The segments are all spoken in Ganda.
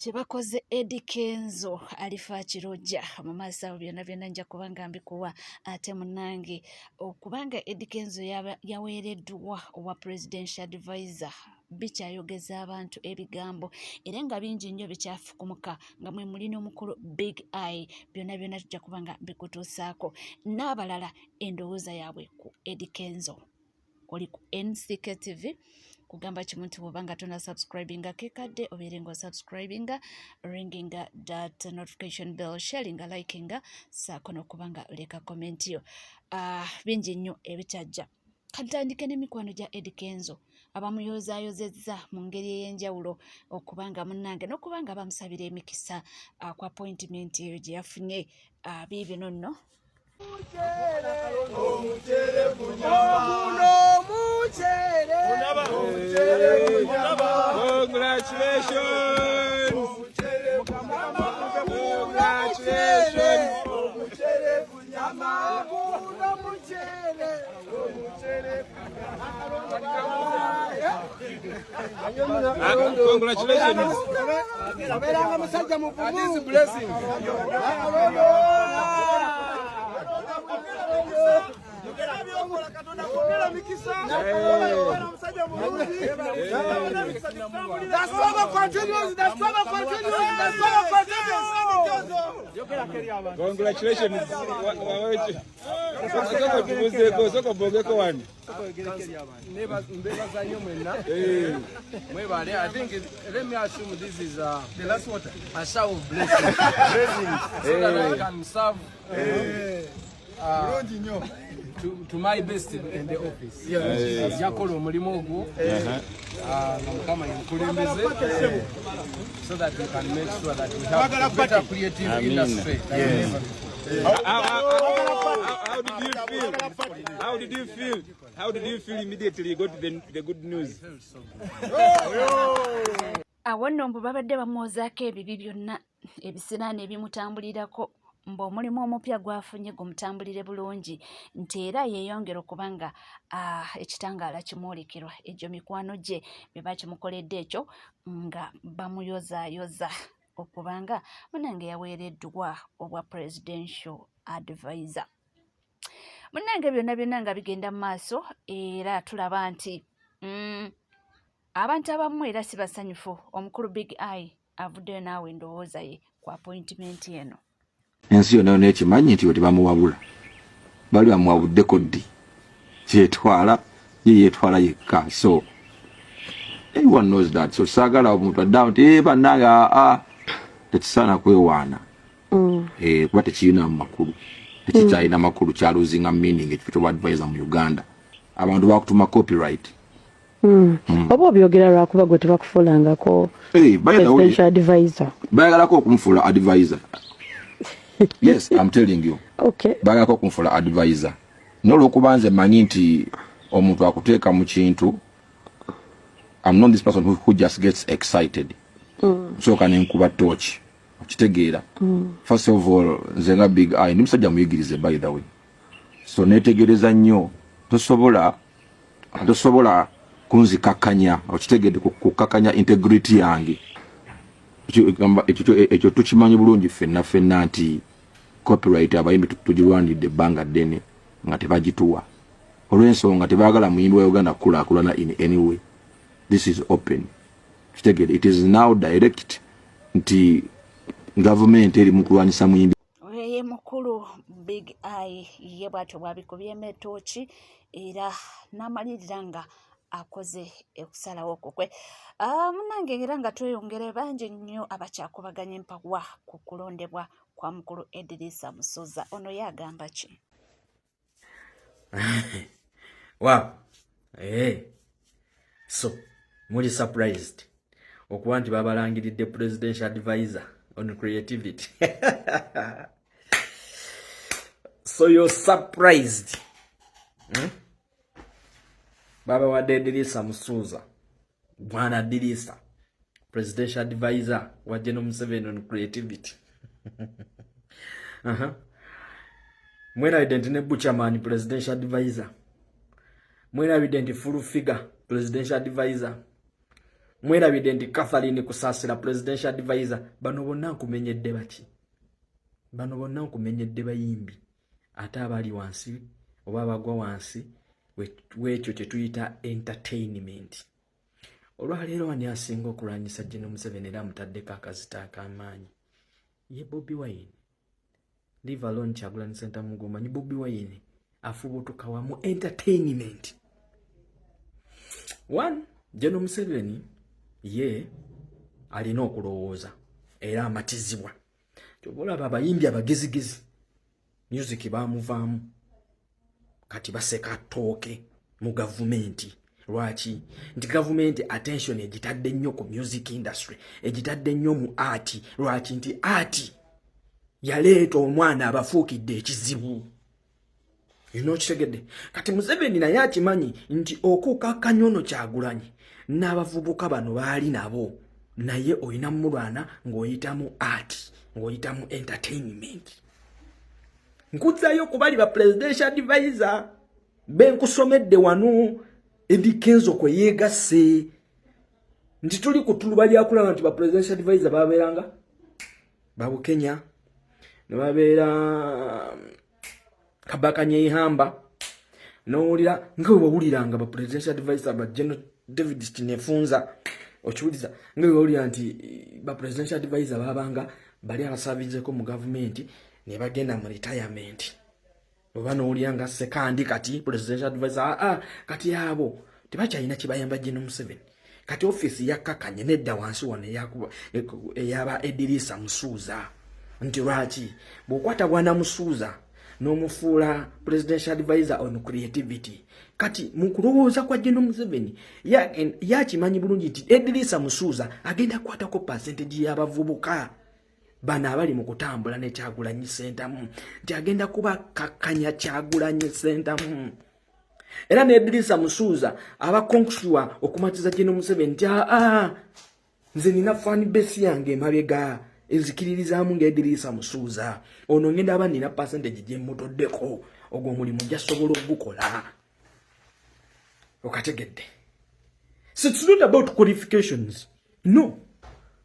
Kyebakoze Eddie Kenzo alifa kirojja mu maaso awo byonna nja kubanga mbikuwa ate munnange okubanga Eddie Kenzo yaweereddwa owa presidential advisor bikyayogeza abantu ebigambo era nga bingi nnyo bikyafukumuka nga mwe mulina omukulu Big Eye byonna tujja kubanga mbikutuusaako n'abalala endowooza yaabwe ku Eddie Kenzo. Oli ku NCK TV kugamba kimu nti bw'obanga tona subscribinga kekadde obeerenga subscribinga ringinga that notification bell sharinga likinga saako n'okubanga leka comment yo bingi nnyo ebikyajja. Katandike n'emikwano gya Eddie Kenzo abamuyozaayozezza mu ngeri ey'enjawulo okubanga munnange n'okubanga bamusabira emikisa ku appointment eyo gye yafunye biibino nno. Congratulations. I think let me assume this is the last water. A shower of blessings. So that I can serve to my best in the office. Yakolo omulimo ogwo kama yankulembeze so that we can make sure that we have a better creative industry. How did you feel? How did you feel immediately you got the good news? Awo nno mbu babadde bamuwozaako ebibi byonna ebisiraani ebimutambulirako mbu omulimu omupya gwafunye gumutambulire bulungi nti era yeeyongera okubanga ekitangaala kimwolekerwa egyo mikwano gye bye bakimukoledde ekyo nga bamuyozaayoza okubanga munnange yaweereddwa obwa presidential advisor. Munnange byonna nga bigenda mu maaso era tulaba nti abantu abamu era si basanyufu. Omukulu Big Eye avuddeyo naawe endowooza ye ku appointment eno. Ensi yonna n'ekimanyi nti bwe bamuwabula bali bamuwabuddeko ddi kyetwala yeetwala yekka, so everyone knows that. So saagala omuntu addawo nti bannange tekisaana kwewaana kuba tekirina mu makulu tekikyalina makulu kya losing meaning ekifo advisor mu Uganda abantu bakutuma copyright oba obyogera lwakuba gwe tebakufuulangako presidential advisor bayagalako okumufuula advisor. Yes, I'm telling you. Okay. Bayagalako okumufuula advisor n'olwokuba nze manyi nti omuntu akuteeka mu kintu. I'm not this person who just gets excited. So can nkuba torch okitegeera. First of all nze nga Big Eye ndi musajja muyigirize by the way, so netegereza nnyo tosobola kunzikakanya okitegeedde kukakanya integrity yange. Ekyo tukimanyi bulungi ffenna nti copyright abayimbi tugirwanidde ebbanga ddene nga tebagituwa olw'ensonga tebaagala muyimbi wa Uganda kulaakulana in any way. This is open. It is now direct nti government eri mu kulwanyisa muyimbi. Ye mukulu Big Eye ye bwatyo bwabikubyemu ettooki era n'amalirira nga akoze ekusalawo okukwe. Munnange era nga tweyongere bangi nnyo abakyakubaganya empawa ku kulondebwa kwa mukulu Edrisa Musoza. Ono yagamba ki? Wow. So muli surprised okuba nti babalangiridde presidential advisor on creativity. So you're surprised. Baba wa Edrisa Musoza, Bwana Edrisa, presidential advisor wa General Museveni on creativity. Mwena identine Buchaman presidential advisor. Mwena identine full figure presidential advisor. mwerabidde ndi Catherine Kusasira presidential advisor bano bonna nkumenyedde baki bano bonna nkumenyedde bayimbi ate abali wansi oba abagwa wansi wekyo kyetuyita entertainment. Olwaleero wani asinga okulwanyisa General Museveni era amutaddeko akazita ak'amaanyi ye Bobi Wine. Leave alone Kyagulanyi Ssentamu Mugumanyi Bobi Wine afubutuka wa mu entertainment. One, General Museveni ye alina okulowooza era amatizibwa. Ky'olaba abayimbi abagezigezi music baamuvaamu kati baseka tooke mu gavumenti. Lwaki? Nti gavumenti attention egitadde nnyo ku music industry, egitadde nnyo mu art. Lwaki? Nti art yaleeta omwana abafuukidde ekizibu. Kitegedde. Kati Museveni naye akimanyi nti okukakkanya ono Kyagulanyi n'abavubuka bano baali nabo, naye oyina mulwana ng'oyitamu art, ng'oyitamu entertainment. Nkuzzayo kubali ba presidential advisor benkusomedde wano Eddie Kenzo kwe yeegasse nti tuli ku tuluba lya kulaba nti ba presidential advisor babeeranga babu Kenya ne babeera Kabaka Nyehamba n'owulira nga we wawuliranga ba presidential advisor ba General David Stinefunza okiwuliza nga we wawulira nti ba presidential advisor babanga bali abasaabizeko mu gavumenti ne bagenda mu retirement. Oba n'owulira nga sekandi kati presidential advisor kati abo tebakyalina kibayamba General Museveni. Kati office yakkakanye nedda wansi wano eyaba Edirisa Musuuza. Nti lwaki bw'okwata bwana Musuuza n'omufuula presidential advisor on creativity, kati mu kulowooza kwa General Museveni yakimanyi bulungi nti Edirisa Musuuza agenda kukwatako percentage y'abavubuka bana abali mu kutambula ne Kyagulanyi Ssentamu, nti agenda kubakakkanya Kyagulanyi Ssentamu. Era ne Edirisa Musuuza abakonkuswa okumatiza General Museveni nti nze nina fan base yange emabega enzikiririzaamu nga Edirisa Musuuza, ono ngenda aba nina percentage gye mutoddeko, ogwo mulimu gyasobola okugukola. Okategedde. So it's not about qualifications. No.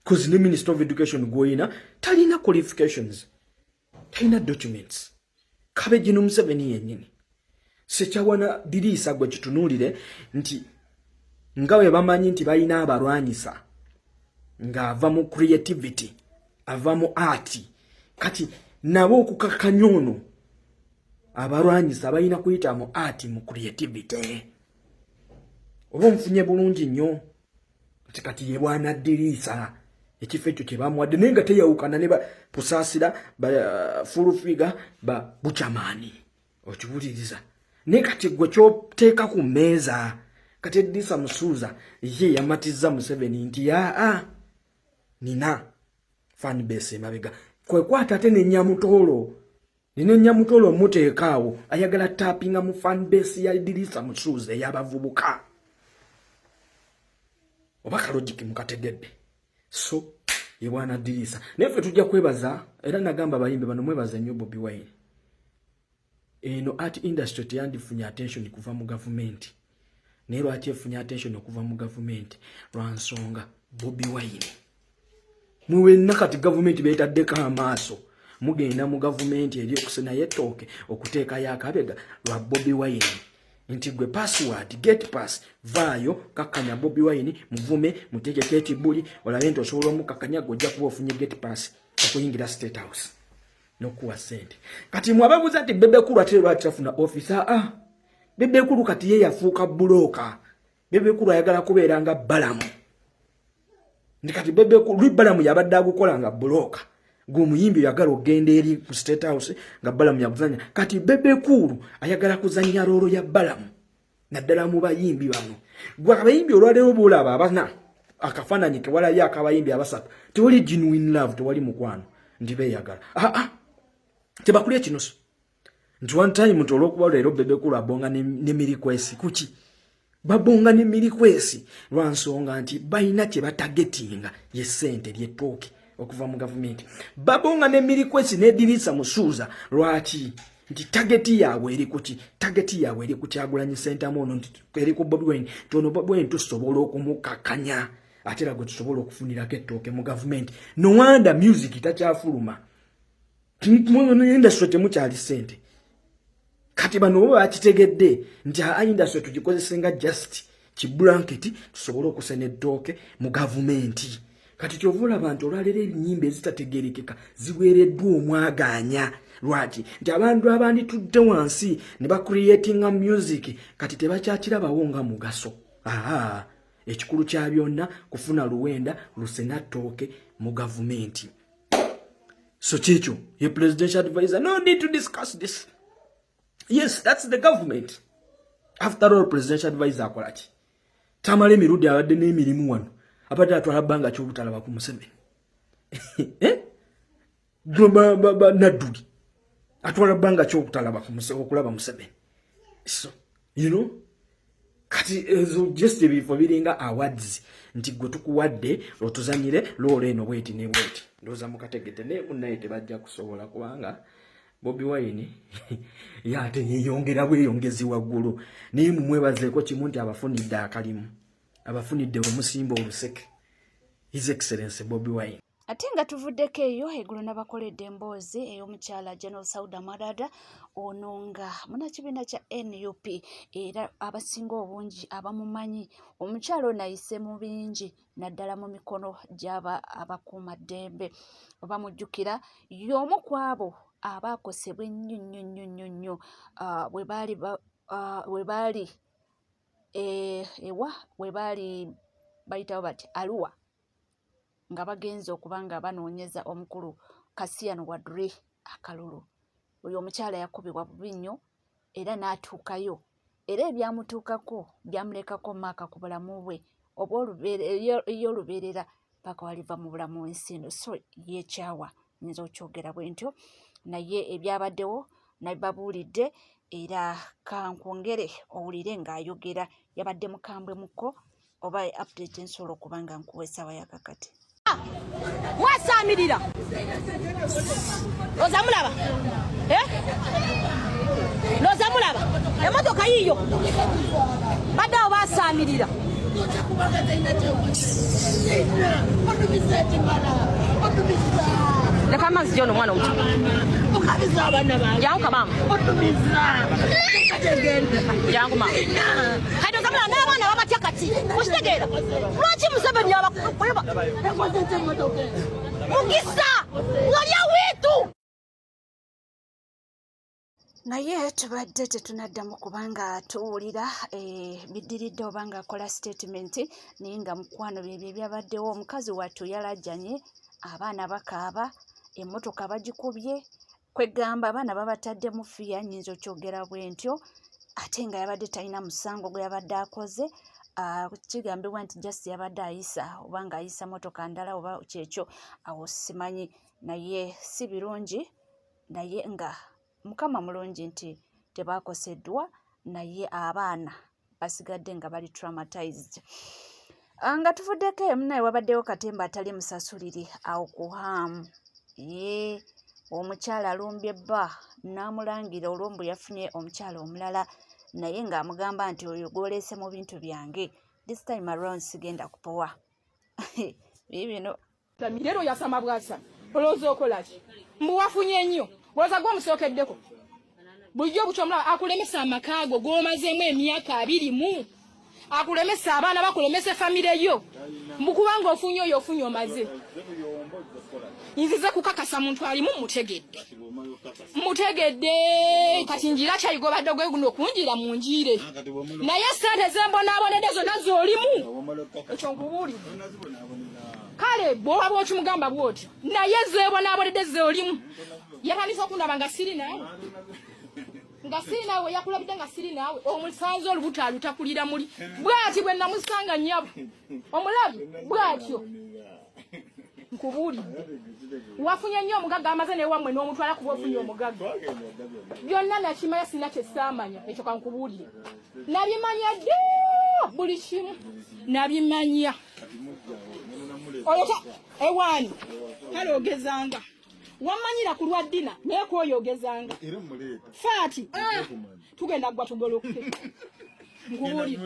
Because the Minister of Education goina talina qualifications, talina documents. Kabe General Museveni yennyini Sekyawana Dirisa gwe kitunuulire nti nga bwe bamanyi nti balina abalwanyisa nga ava mu creativity, ava mu art, kati nabo okukakkanya ono abalwanyisa balina kuyita mu art mu creativity. Oba omufunye bulungi nnyo kati ye bwana Dirisa ekifo ekyo kye bamuwadde naye nga teyawukana ne Kusasira Fulufiga ba Buchamani okiwuliriza. Naye kati gwe kyoteeka ku mmeeza kati Edirisa Musuuza ye yamatizza Museveni nti nina fan base emabega kwekwata ate n'Ennyamutolo muteekaawo ayagala tappinga mu fan base ya Edirisa Musuuza ey'abavubuka. Oba logic mukategedde. So ye bwana Dirisa naye ffe tujja kwebaza era nagamba abayimbi bano mwebaza nnyo Bobi Wine. Eno art industry teyandifunye attention kuva mu gavumenti, naye lwaki efunye attention okuva mu gavumenti? Lwa nsonga Bobi Wine. Muwenna kati gavumenti beetaddeko amaaso mugenda mu gavumenti eri okusena yettooke okuteekayo akabega lwa Bobi Wine. Nti gwe password get pass vaayo kakkanya Bobi Wine muvume mutegeke ekibuli olabe nti osobola omukakkanya gojja kuba ofunye get pass okuyingira State House n'okuwa ssente. Kati mwababuuza nti Bebe Cool ate lwaki afuna officer? Bebe Cool kati ye yafuuka bulooka. Bebe Cool ayagala kubeera nga Balamu. Ndi kati Bebe Cool Balamu yabadde agukola nga bulooka. Gumuyimbi yagala ogenda eri ku State House nga Balamu yakuzanya. Kati Bebe Cool ayagala kuzanya rolo ya Balamu naddala mu bayimbi bano. Gwe abayimbi olwaleero bulaba abana akafaananyi kewala yaka abayimbi abasatu tewali genuine love, tewali mukwano ndi beyagala. Tebakulya kino so nti one time nti olw'okuba leero Bebe Cool abonga ne Mirikwesi kuki babonga ne Mirikwesi lwa nsonga nti balina kye batagetinga ye ssente ly'ettooke okuva mu gavumenti. Babonga ne Mirikwesi ne Edirisa Musuuza lwaki? Nti tageti yaabwe eri kuki? Tageti yaabwe eri ku Kyagulanyi Ssentamu ono nti eri ku Bobi Wine. Tono Bobi Wine tusobola okumukakkanya atera gwe tusobola okufunirako ettooke mu gavumenti. No wonder music takyafuluma. Industry temukyali ssente. Kati bano bo bakitegedde nti industry tugikozesenga just kiblanketi tusobola okusena ettooke mu gavumenti. Kati kyovula abantu olwalera ebinyimba ezitategerekeka ziweereddwa omwaganya. Lwaki nti abantu abandi tudde wansi ne ba creatinga music kati tebakyakirabawo nga mugaso. Ekikulu kya byonna kufuna luwenda lusena ttooke mu gavumenti. So Chicho, your presidential advisor, no need to discuss this. Yes, that's the government. After all, presidential advisor akolaki. Tamale mirudi abadde n'emirimu wano. Abadde atwala bbanga ky'obutalaba ku Museveni. Nadduli. Atwala bbanga ky'obutalaba okulaba Museveni. So, you know, kati just ebifo biringa awards nti gwe tukuwadde otuzanyire loole eno bweti ne bweti. Ndoza mukategete ne munaye tebajja kusobola kubanga Bobi Wine yate yeyongera bweyongezi waggulu. Naye mumwebazeeko kimu nti abafunidde akalimu. Abafunidde omusimbo oluseke. His Excellency Bobi Wine. Ate nga tuvuddeko eyo eggulo n'abakoledde emboozi ey'omukyala General Sauda Marada ono nga munnakibiina kya NUP era abasinga obungi abamumanyi. Omukyala ono ayise mu bingi naddala mu mikono gy'aba abakuuma ddembe. Bamujjukira y'omu ku abo abaakosebwa ennyo we baali bayitawo bati Arua nga bagenze okuba nga banoonyeza omukulu Kasiano Wadri akalulu. Oyo omukyala yakubibwa bubi nnyo era n'atuukayo era ebyamutuukako byamulekako maaka ku bulamu bwe oba ey'olubeerera paka waliva mu bulamu ensindo. So yeekyawa nyinza okyogera bwe ntyo naye ebyabaddewo nabibabuulidde era kankwongere owulire ng'ayogera. Yabadde mukambwe muko oba update nsobola okuba nga nkuwa essaawa yakakati. Wasamirira ozamulaba nozamulaba emotoka yiyo baddawo basamirira leka amazzi gyono omwana omuto jangu kamama jangu mama kati ozamulaba n'abaana babatya kati okitegeera lwaki Museveni abakweba mugisa walya wiitu. Naye tubadde tetunaddamu kubanga tuwulira biddiridde oba nga akola statement naye nga mukwano byebyo ebyabaddewo. Omukazi wattu yalajjanye abaana bakaaba emmotoka bagikubye kwegamba abaana babatadde mu fiya nnyinza okyogera bwe ntyo ate nga yabadde talina musango gwe yabadde akoze. Kigambibwa nti just yabadde ayisa oba nga ayisa motoka ndala oba kyekyo awo simanyi naye si birungi naye nga Mukama mulungi nti tebakoseddwa naye abaana basigadde nga bali traumatized. Nga tuvuddeko emunaye wabaddewo katemba atali musasuliri awo ku Hamu. Omukyala alumbye bba n'amulangira olwombu yafunye omukyala omulala naye ng'amugamba nti oyo gw'oleese mu bintu byange this time around sigenda kupowa. Bibino Leero yasama bwasa olowooza okolaki mbuwafunye nnyo olowooza gw'omusookeddeko bulijjo bukyomulaba akulemesa amakaago g'omazeemu emyaka 20 akulemesa abaana bakulemesa famire yo mbukubanga ofunye oyo ofunye omaze. Nzize kukakasa muntu alimu mutegedde kati njira kyayigobadde gwe guno okunjira mu njire naye sente zembonabonedde zonna z'olimu ekyo nkubuulire. Kale bw'oba okimugamba bw'oti naye zebonabonedde z'olimu yatandisa okundaba nga siri naawe yakulabidde nga siri naawe omusanze olubuto alutakulira muli bw'ati bwe namusanga nnyabo omulabi bw'atyo nkubuulidde. Wafunye nnyo omugagga amaze newammwe n'omutwala kuba ofunye omugagga byonna nakimanya sina kyesaamanya ekyo kankubuulire nabimanya dde buli kimu nabimanya oyo ewaani kale ogezanga wamanyira ku lwa ddina naye kwoyogezanga faati tugenda gwa tugoloke nkubuulire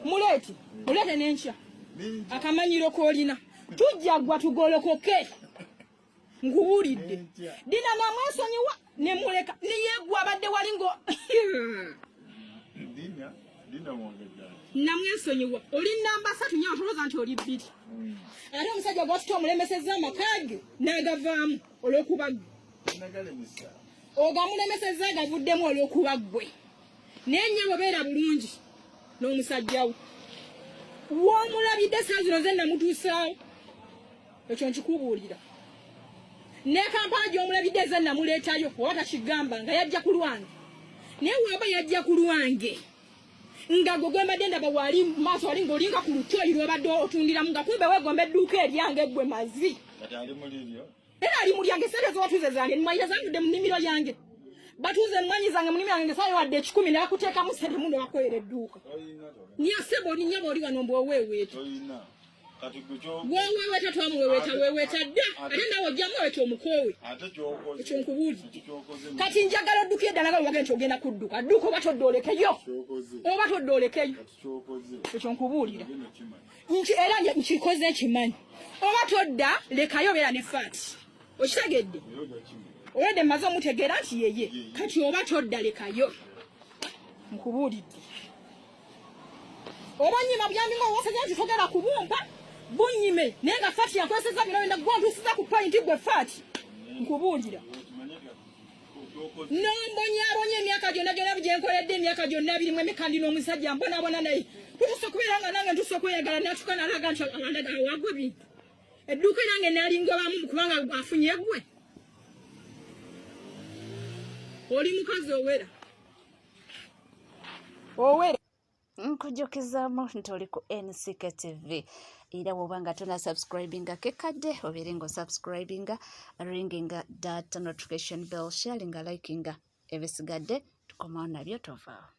muleete n'enkya akamanyiro koolina tujja gwa tugolokoke nkuwulidde dina namwesonyiwa nemuleka niyegwa abadde wali ngo namwesonyiwa oli namba 3 nyo otoloza nti oli 2 ate omusajja gwatuta omulemeseza amakage n'agavaamu olw'okuba gwe ogamulemeseza agavuddemu olw'okuba gwe naye nnyabo beera bulungi n'omusajjawo w'omulabidde saa zino ze namutuusaawo ekyo nkikubuulira ne kampala gy'omulabidde ze namuleetayo oba takigamba nga yajja ku lwange naye waba yajja ku lwange nga gwe gwembadde ndaba wali mu maaso wali ng'olinga ku lutoyi lw'obadde otundiramu nga kumbe weegomba edduuka eryange gwe mazi era ali mu lyange sente z'owatuuze zange nimwayira zavudde mu nnimiro yange batuuze mmwanyi zange mu nnimiro yange saayo wadde 10 ne bakuteekamu sente mu ne bakoyera edduuka nyasebo oninyaba oli wano mbw'oweeweeta weweweeta twamuweweeta dda ate nawe ojjamu weeta omukoowe ekyo nkubuulidde kati njagala oddukire ddala nga webagenda nti ogenda kudduka dduka oba todde olekeyo ekyo nkubuulira era nkikoze nkimanyi oba todda lekayo beera ne faati okitegedde olwedde mmaze omutegeera nti yeye kati oba todda lekayo nkubuulidde oba nnyima byambi nga owaseza nti togera kubumpa bunyime naye nga faati yankozeseza bino benda gwantuusiza ku pointi gwe faati nkubuulira nombonyaabonye emyaka gyonna gyenkoledde emyaka gyonna 20 kandi n'omusajja mbonabona naye tutuse okubeera nga nange ntuse okweyagala natuka nalaga nti awagwe bintu edduuka nange nalingobamu kubanga afunye gwe oli mukazi owera nkujjukizaamu nti oli ku NCK TV era bw'oba nga tona subscribinga kekadde obeere ng'osubscribinga ringinga that notification bell sharinga likinga ebisigadde tukomawo nabyo tovaawo